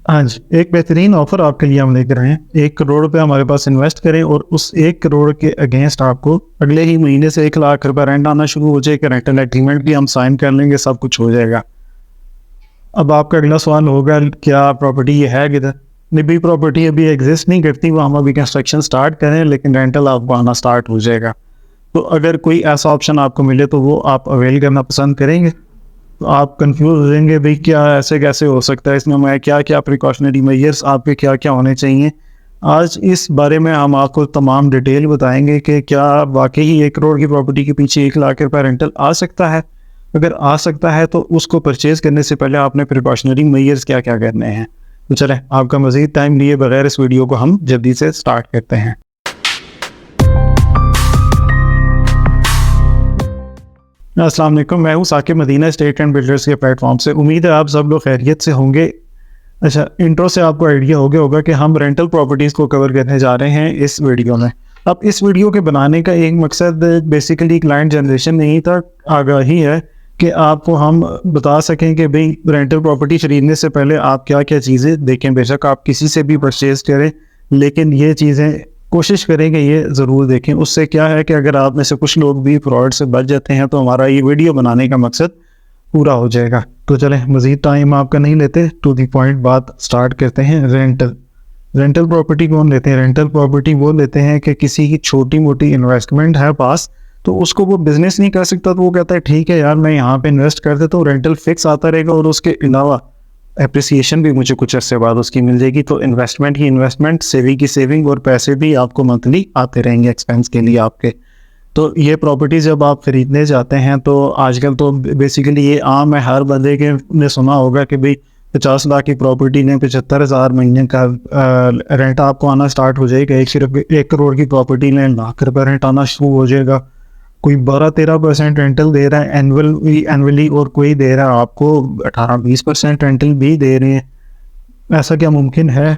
हाँ जी, एक बेहतरीन ऑफर आपके लिए हम लेकर आए हैं। 1 करोड़ रुपए हमारे पास इन्वेस्ट करें और उस 1 करोड़ के अगेंस्ट आपको अगले ही महीने से 1 लाख रुपए रेंट आना शुरू हो जाएगा। रेंटल एग्रीमेंट भी हम साइन कर लेंगे, सब कुछ हो जाएगा। अब आपका अगला सवाल होगा, क्या प्रॉपर्टी ये है किधर? नहीं भी, प्रॉपर्टी अभी एग्जिस्ट नहीं करती, वो हम अभी कंस्ट्रक्शन स्टार्ट करें, लेकिन रेंटल आपको आना स्टार्ट हो जाएगा। तो अगर कोई ऐसा ऑप्शन आपको मिले तो वो आप अवेल करना पसंद करेंगे? तो आप कंफ्यूज हो जाएंगे, भाई क्या ऐसे कैसे हो सकता है, इसमें मैं क्या क्या प्रिकॉशनरी मेजर्स आपके क्या क्या होने चाहिए। आज इस बारे में हम आपको तमाम डिटेल बताएंगे कि क्या वाकई 1 करोड़ की प्रॉपर्टी के पीछे 1 लाख रुपए रेंटल आ सकता है। अगर आ सकता है तो उसको परचेज करने से पहले आपने प्रिकॉशनरी मेजर्स क्या क्या करने हैं। तो चलें, आपका मज़ीद टाइम लिए बगैर इस वीडियो को हम जल्दी से स्टार्ट करते हैं। अस्सलाम वालेकुम, मैं हूँ Saqib Madina state and builders के प्लेटफॉर्म से। उम्मीद है आप सब लोग खैरियत से होंगे। अच्छा, इंट्रो से आपको आइडिया हो गया होगा कि हम रेंटल प्रॉपर्टीज़ को कवर करने जा रहे हैं इस वीडियो में। अब इस वीडियो के बनाने का एक मकसद बेसिकली क्लाइंट जनरेशन नहीं था, आगाही है कि आपको हम बता सकें कि भाई रेंटल प्रॉपर्टी खरीदने से पहले आप क्या क्या चीज़ें देखें। बेशक आप किसी से भी परचेज करें, लेकिन ये चीज़ें कोशिश करें कि ये ज़रूर देखें। उससे क्या है कि अगर आप में से कुछ लोग भी फ्रॉड से बच जाते हैं तो हमारा ये वीडियो बनाने का मकसद पूरा हो जाएगा। तो चलें, मज़ीद टाइम आपका नहीं लेते, टू दी पॉइंट बात स्टार्ट करते हैं। रेंटल प्रॉपर्टी कौन लेते हैं? रेंटल प्रॉपर्टी वो लेते हैं कि किसी की छोटी मोटी इन्वेस्टमेंट है पास, तो उसको वो बिज़नेस नहीं कर सकता, तो वो कहता है ठीक है यार, मैं यहाँ पे इन्वेस्ट कर देता हूँ, रेंटल फिक्स आता रहेगा और उसके अलावा एप्रिसिएशन भी मुझे कुछ अर्से बाद उसकी मिल जाएगी। तो इन्वेस्टमेंट ही इन्वेस्टमेंट, सेविंग की सेविंग, और पैसे भी आपको मंथली आते रहेंगे एक्सपेंस के लिए आपके। तो ये प्रॉपर्टी जब आप खरीदने जाते हैं तो आजकल तो बेसिकली ये आम है, हर बंदे के ने सुना होगा कि भाई 50 लाख की प्रॉपर्टी ने 75,000 महीने का रेंट आपको आना स्टार्ट हो जाएगा। सिर्फ 1 करोड़ की प्रॉपर्टी ने लाख रुपए रेंट आना शुरू हो जाएगा। कोई 12-13% रेंटल दे रहा है एनुअली, और कोई दे रहा है आपको 18-20% रेंटल भी दे रहे हैं। ऐसा क्या मुमकिन है?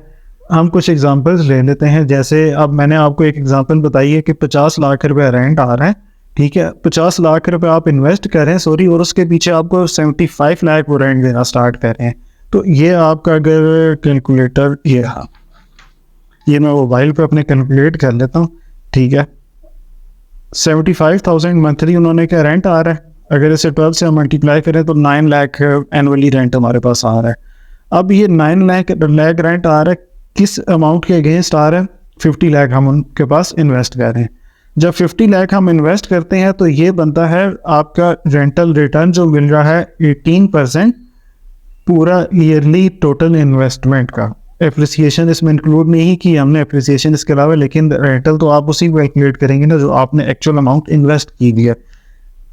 हम कुछ एग्जांपल्स ले लेते हैं। जैसे अब मैंने आपको एक एग्जांपल बताई है कि 50 लाख रुपए रेंट आ रहा है, ठीक है, 50 लाख रुपए आप इन्वेस्ट कर रहे हैं, सॉरी, और उसके पीछे आपको 75 लाख वो रेंट देना स्टार्ट कर रहे हैं। तो ये आपका अगर कैलकुलेटर, ये मैं मोबाइल पे अपने कैलकुलेट कर लेता हूँ, ठीक है। 75,000 मंथली उन्होंने क्या रेंट आ रहा है, अगर इसे 12 से हम मल्टीप्लाई करें तो 9 लाख एनुअली रेंट हमारे पास आ रहा है। अब ये 9 लाख रेंट आ रहा है, किस अमाउंट के अगेंस्ट आ रहा है? 50 लाख हम उनके पास इन्वेस्ट कर रहे हैं। जब 50 लाख हम इन्वेस्ट करते हैं तो ये बनता है आपका रेंटल रिटर्न जो मिल रहा है 18% पूरा ईयरली टोटल इन्वेस्टमेंट का। एप्रिसिएशन इसमें इंक्लूड नहीं की हमने, एप्रिसिएशन इसके अलावा, लेकिन रेंटल तो आप उसी को कैलकुलेट करेंगे ना जो आपने एक्चुअल अमाउंट इन्वेस्ट की दिया।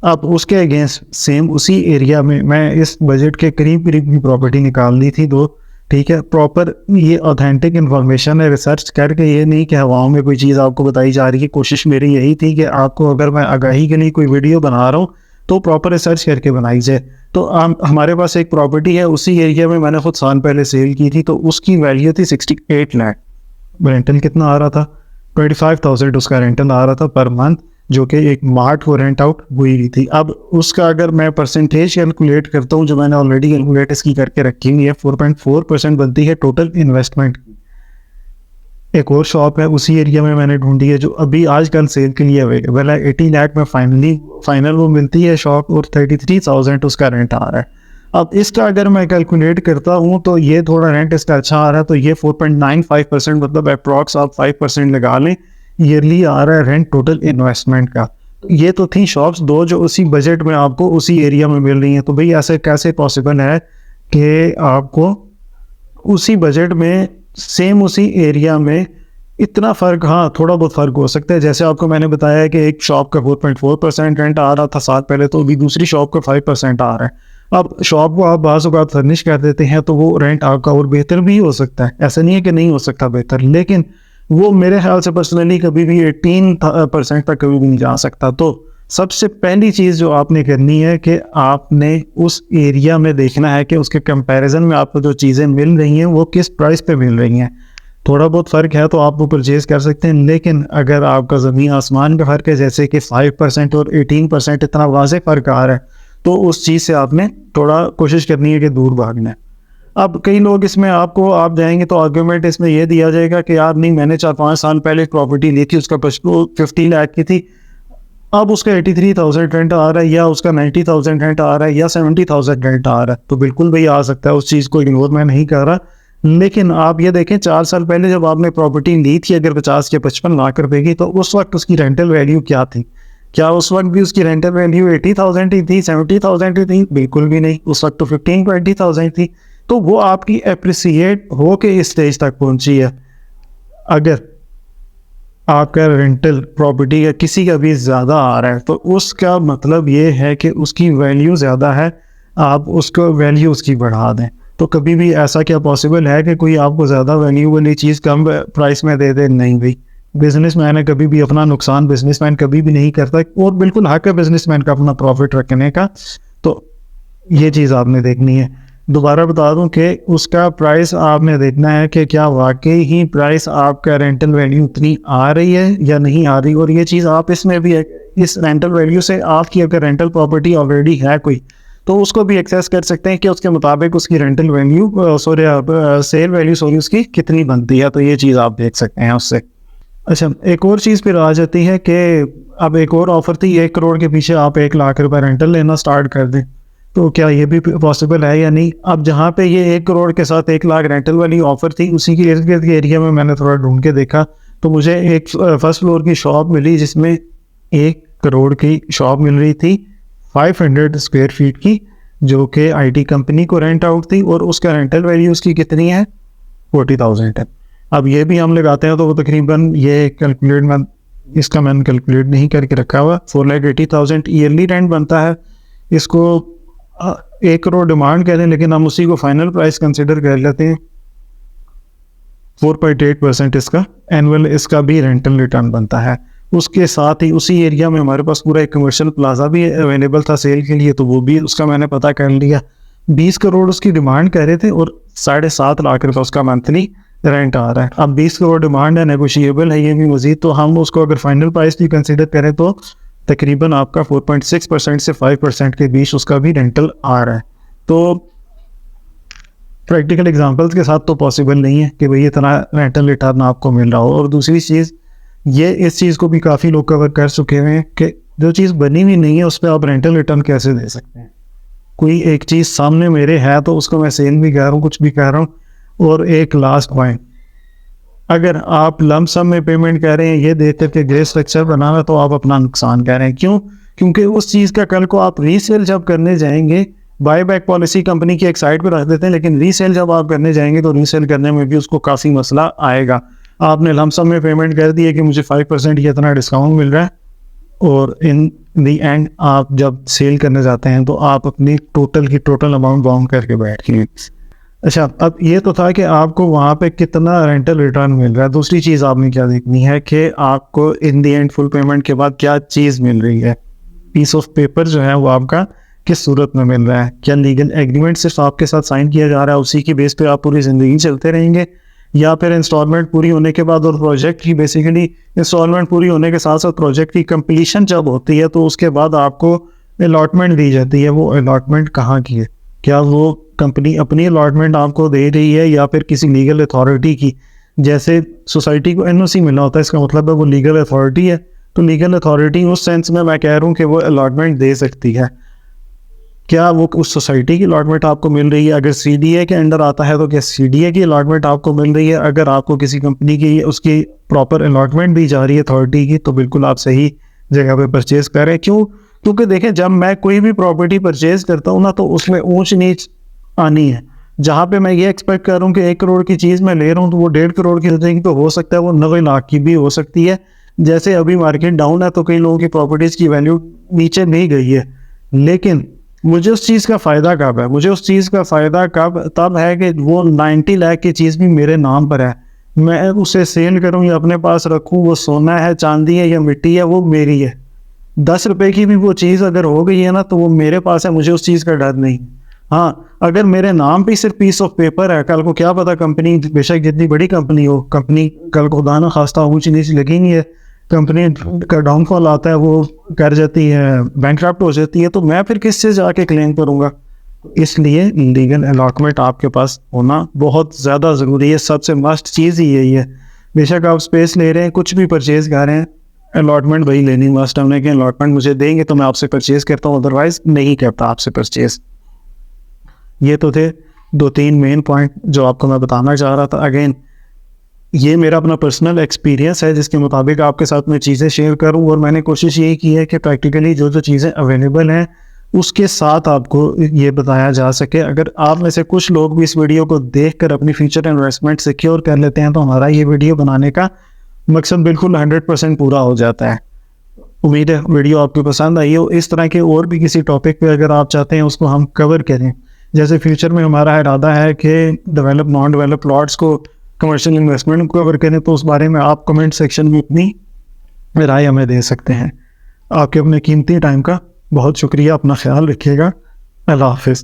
अब उसके अगेंस्ट सेम उसी एरिया में मैं इस बजट के करीब करीब की प्रॉपर्टी निकाल ली थी 2, ठीक है। प्रॉपर ये ऑथेंटिक इन्फॉर्मेशन है, रिसर्च करके, ये नहीं कि हवाओं में कोई चीज़ आपको बताई जा रही है। कोशिश मेरी यही थी कि आपको अगर मैं आगाही के लिए कोई वीडियो बना रहा हूँ तो प्रॉपर रिसर्च करके बनाई जाए। तो हमारे पास एक प्रॉपर्टी है उसी एरिया में, मैंने खुद साल पहले सेल की थी, तो उसकी वैल्यू थी 68 लाख। रेंटल कितना आ रहा था? 25,000 उसका रेंटल आ रहा था पर मंथ, जो कि एक मार्ट को रेंट आउट हुई थी। अब उसका अगर मैं परसेंटेज कैलकुलेट करता हूँ, जो मैंने ऑलरेडी कैलकुलेट इसकी करके रखी हुई है, 4.4% बनती है टोटल इन्वेस्टमेंट की। एक और शॉप है उसी एरिया में मैंने ढूंढी है जो अभी आजकल सेल के लिए अवेलेबल है। 80 लाख में फाइनल वो मिलती है शॉप, और 33,000 उसका रेंट आ रहा है। अब इसका अगर मैं कैलकुलेट करता हूँ तो ये थोड़ा रेंट इसका अच्छा आ रहा है, तो ये 4.95%, मतलब अप्रॉक्स आप 5% लगा लें, ईयरली आ रहा है रेंट टोटल इन्वेस्टमेंट का। ये तो थी शॉप्स 2 जो उसी बजट में आपको उसी एरिया में मिल रही हैं। तो भाई ऐसे कैसे पॉसिबल है कि आपको उसी बजट में सेम उसी एरिया में इतना फ़र्क? हाँ, थोड़ा बहुत फ़र्क हो सकता है। जैसे आपको मैंने बताया कि एक शॉप का 4.4% रेंट आ रहा था साल पहले, तो अभी दूसरी शॉप का 5% आ रहा है। अब शॉप को आप बाज़ औक़ात फर्निश कर देते हैं तो वो रेंट आपका और बेहतर भी हो सकता है, ऐसा नहीं है कि नहीं हो सकता बेहतर, लेकिन वो मेरे ख्याल से पर्सनली कभी भी 18% तक कभी भी नहीं जा सकता। तो सबसे पहली चीज़ जो आपने करनी है कि आपने उस एरिया में देखना है कि उसके कंपैरिजन में आपको जो चीज़ें मिल रही हैं वो किस प्राइस पे मिल रही हैं। थोड़ा बहुत फ़र्क है तो आप वो परचेज़ कर सकते हैं, लेकिन अगर आपका ज़मीन आसमान का फ़र्क है, जैसे कि 5% और 18% इतना वाज़ेह फ़र्क आ रहा है, तो उस चीज़ से आपने थोड़ा कोशिश करनी है कि दूर भागना है। अब कई लोग इसमें आपको आप जाएंगे तो आर्ग्यूमेंट इसमें ये दिया जाएगा कि यार नहीं, मैंने 4-5 साल पहले प्रॉपर्टी ली थी, उसका 50 लाख की थी, अब उसका 83,000 रेंट आ रहा है, या उसका 90,000 रेंट आ रहा है, या 70,000 रेंट आ रहा है, तो बिल्कुल भाई आ सकता है, उस चीज़ को इग्नोर मैं नहीं कर रहा। लेकिन आप ये देखें 4 साल पहले जब आपने प्रॉपर्टी ली थी अगर 50 या 55 लाख रुपए की, तो उस वक्त उसकी रेंटल वैल्यू क्या थी? क्या उस वक्त भी उसकी रेंटल वैल्यू 80,000 ही थी, 70,000 ही थी? बिल्कुल भी नहीं, उस वक्त तो 15-20,000 थी। तो वो आपकी अप्रिसिएट हो के इस स्टेज तक पहुंची है। अगर आपका रेंटल प्रॉपर्टी या किसी का भी ज़्यादा आ रहा है तो उसका मतलब ये है कि उसकी वैल्यू ज़्यादा है, आप उसको वैल्यू उसकी बढ़ा दें। तो कभी भी ऐसा क्या पॉसिबल है कि कोई आपको ज़्यादा वैल्यू वाली चीज़ कम प्राइस में दे दे? नहीं भाई, बिजनेसमैन है, कभी भी अपना नुकसान बिजनेसमैन कभी भी नहीं करता, और बिल्कुल हक है बिजनेसमैन का अपना प्रॉफिट रखने का। तो ये चीज़ आपने देखनी है। दोबारा बता दूं कि उसका प्राइस आपने देखना है कि क्या वाकई ही प्राइस आपका रेंटल वैल्यू उतनी आ रही है या नहीं आ रही। और ये चीज़ आप इसमें भी इस रेंटल वैल्यू से आपकी अगर रेंटल प्रॉपर्टी ऑलरेडी है कोई, तो उसको भी एक्सेस कर सकते हैं कि उसके मुताबिक उसकी रेंटल वैल्यू सेल वैल्यू उसकी कितनी बनती है। तो ये चीज़ आप देख सकते हैं उससे। अच्छा, एक और चीज़ फिर आ जाती है कि अब एक और ऑफर थी, 1 करोड़ के पीछे आप 1 लाख रुपए रेंटल लेना स्टार्ट कर दें। तो क्या ये भी पॉसिबल है या नहीं? अब जहाँ पे ये 1 करोड़ के साथ 1 लाख रेंटल वाली ऑफर थी, उसी के इर्द गिर्द के एरिया में मैंने थोड़ा ढूंढ के देखा, तो मुझे एक फर्स्ट फ्लोर की शॉप मिली जिसमें 1 करोड़ की शॉप मिल रही थी, 500 स्क्वायर फीट की, जो कि IT कंपनी को रेंट आउट थी, और उसका रेंटल वैल्यू उसकी कितनी है? 40,000 है। अब ये भी हम लगाते हैं तो वो तकरीबन ये कैलकुलेट मैंने कैलकुलेट नहीं करके रखा हुआ, 4,80,000 ईयरली रेंट बनता है। इसको 1 करोड़ डिमांड कह रहे हैं, लेकिन हम उसी को फाइनल प्राइस कंसिडर कर लेते हैं। 4.8% इसका एनुअल इसका भी रेंटल रिटर्न बनता है। उसके साथ ही उसी एरिया में हमारे पास पूरा एक कमर्शियल प्लाजा भी अवेलेबल था सेल के लिए, तो वो भी उसका मैंने पता कर लिया। 20 करोड़ उसकी डिमांड कह रहे थे और 7.5 लाख रुपये उसका मंथली रेंट आ रहा है। अब 20 करोड़ डिमांड है, नेगोशिएबल है ये भी मजीद, तो हम उसको अगर फाइनल प्राइस भी कंसिडर करें तो तकरीबन आपका 4.6% से 5% के बीच उसका भी रेंटल आ रहा है। तो प्रैक्टिकल एग्जांपल्स के साथ तो पॉसिबल नहीं है कि भाई इतना रेंटल रिटर्न आपको मिल रहा हो। और दूसरी चीज़ ये, इस चीज़ को भी काफ़ी लोग कवर कर चुके हैं कि जो चीज़ बनी हुई नहीं है उस पर आप रेंटल रिटर्न कैसे दे सकते हैं। कोई एक चीज़ सामने मेरे है तो उसको मैं सेल भी कर रहा हूँ, कुछ भी कर रहा हूँ। और एक लास्ट पॉइंट, अगर आप लम सम में पेमेंट कर रहे हैं ये देख करके ग्रे स्ट्रक्चर बनाना, तो आप अपना नुकसान कर रहे हैं। क्यों? क्योंकि उस चीज़ का कल को आप रीसेल जब करने जाएंगे, बाय बैक पॉलिसी कंपनी की एक साइड पर रख देते हैं, लेकिन रीसेल जब आप करने जाएंगे तो रीसेल करने में भी उसको काफ़ी मसला आएगा। आपने लम सम में पेमेंट कर दी है कि मुझे 5% की इतना डिस्काउंट मिल रहा है, और इन दी एंड आप जब सेल करने जाते हैं तो आप अपनी टोटल अमाउंट बाउंड करके बैठ गए। अच्छा, अब ये तो था कि आपको वहाँ पे कितना रेंटल रिटर्न मिल रहा है। दूसरी चीज़ आपने क्या देखनी है कि आपको इन दी एंड फुल पेमेंट के बाद क्या चीज़ मिल रही है। पीस ऑफ पेपर जो है वो आपका किस सूरत में मिल रहा है। क्या लीगल एग्रीमेंट सिर्फ आपके साथ साइन किया जा रहा है, उसी की बेस पे आप पूरी ज़िंदगी चलते रहेंगे, या फिर इंस्टॉलमेंट पूरी होने के बाद और प्रोजेक्ट की बेसिकली इंस्टॉलमेंट पूरी होने के साथ साथ प्रोजेक्ट की कंप्लीशन जब होती है तो उसके बाद आपको अलॉटमेंट दी जाती है। वो अलॉटमेंट कहाँ की है? क्या वो कंपनी अपनी अलॉटमेंट आपको दे रही है या फिर किसी लीगल अथॉरिटी की? जैसे सोसाइटी को NOC मिलना होता है, इसका मतलब है वो लीगल अथॉरिटी है। तो लीगल अथॉरिटी उस सेंस में मैं कह रहा हूँ कि वो अलॉटमेंट दे सकती है। क्या वो उस सोसाइटी की अलॉटमेंट आपको मिल रही है? अगर CDA के अंडर आता है तो क्या CDA की अलॉटमेंट आपको मिल रही है? अगर आपको किसी कंपनी की उसकी प्रॉपर अलॉटमेंट दी जा रही है अथॉरिटी की, तो बिल्कुल आप सही जगह पे परचेज करें। क्यों? क्योंकि देखें, जब मैं कोई भी प्रॉपर्टी परचेज करता हूँ ना, तो उसमें ऊंच नीच आनी है। जहाँ पे मैं ये एक्सपेक्ट कर रहा हूँ कि 1 करोड़ की चीज़ मैं ले रहा हूँ तो वो 1.5 करोड़ की हो जाएगी, तो हो सकता है वो 90 लाख की भी हो सकती है। जैसे अभी मार्केट डाउन है तो कई लोगों की प्रॉपर्टीज़ की वैल्यू नीचे नहीं गई है, लेकिन मुझे उस चीज़ का फ़ायदा कब है? मुझे उस चीज़ का फ़ायदा तब है कि वो 90 लाख की चीज़ भी मेरे नाम पर है। मैं उसे सेल करूँ या अपने पास रखूँ, वो सोना है, चांदी है या मिट्टी है, वो मेरी है। 10 रुपए की भी वो चीज़ अगर हो गई है ना, तो वो मेरे पास है, मुझे उस चीज़ का डर नहीं। हाँ, अगर मेरे नाम पे सिर्फ पीस ऑफ पेपर है, कल को क्या पता कंपनी बेशक जितनी बड़ी कंपनी हो, कंपनी कल को खुदा न खास्ता ऊँची नीची लगी नहीं है, कंपनी का डाउनफॉल आता है, वो कर जाती है, बैंकक्रप्ट हो जाती है, तो मैं फिर किससे जाके क्लेम करूँगा? इसलिए लीगल अलॉटमेंट आपके पास होना बहुत ज़्यादा ज़रूरी है, सबसे मस्ट चीज़ ही यही है। बेशक आप स्पेस ले रहे हैं, कुछ भी परचेज़ कर रहे हैं, अलॉटमेंट वही लेनी मस्ट हमने कि अलॉटमेंट मुझे देंगे तो मैं आपसे परचेज़ करता हूँ, अदरवाइज़ नहीं करता आपसे परचेज़। ये तो थे 2-3 मेन पॉइंट जो आपको मैं बताना चाह रहा था। अगेन ये मेरा अपना पर्सनल एक्सपीरियंस है जिसके मुताबिक आपके साथ मैं चीज़ें शेयर करूं, और मैंने कोशिश यही की है कि प्रैक्टिकली जो जो चीज़ें अवेलेबल हैं उसके साथ आपको ये बताया जा सके। अगर आप में से कुछ लोग भी इस वीडियो को देखकर अपनी फ्यूचर इन्वेस्टमेंट सिक्योर कर लेते हैं तो हमारा ये वीडियो बनाने का मकसद बिल्कुल 100% पूरा हो जाता है। उम्मीद है वीडियो आपको पसंद आई हो। इस तरह के और भी किसी टॉपिक पे अगर आप चाहते हैं उसको हम कवर करें, जैसे फ्यूचर में हमारा इरादा है कि डेवलप नॉन डेवलप प्लॉट्स को कमर्शियल इन्वेस्टमेंट को कवर करें, तो उस बारे में आप कमेंट सेक्शन में अपनी राय हमें दे सकते हैं। आपके अपने कीमती टाइम का बहुत शुक्रिया, अपना ख्याल रखिएगा। अल्लाह हाफिज़।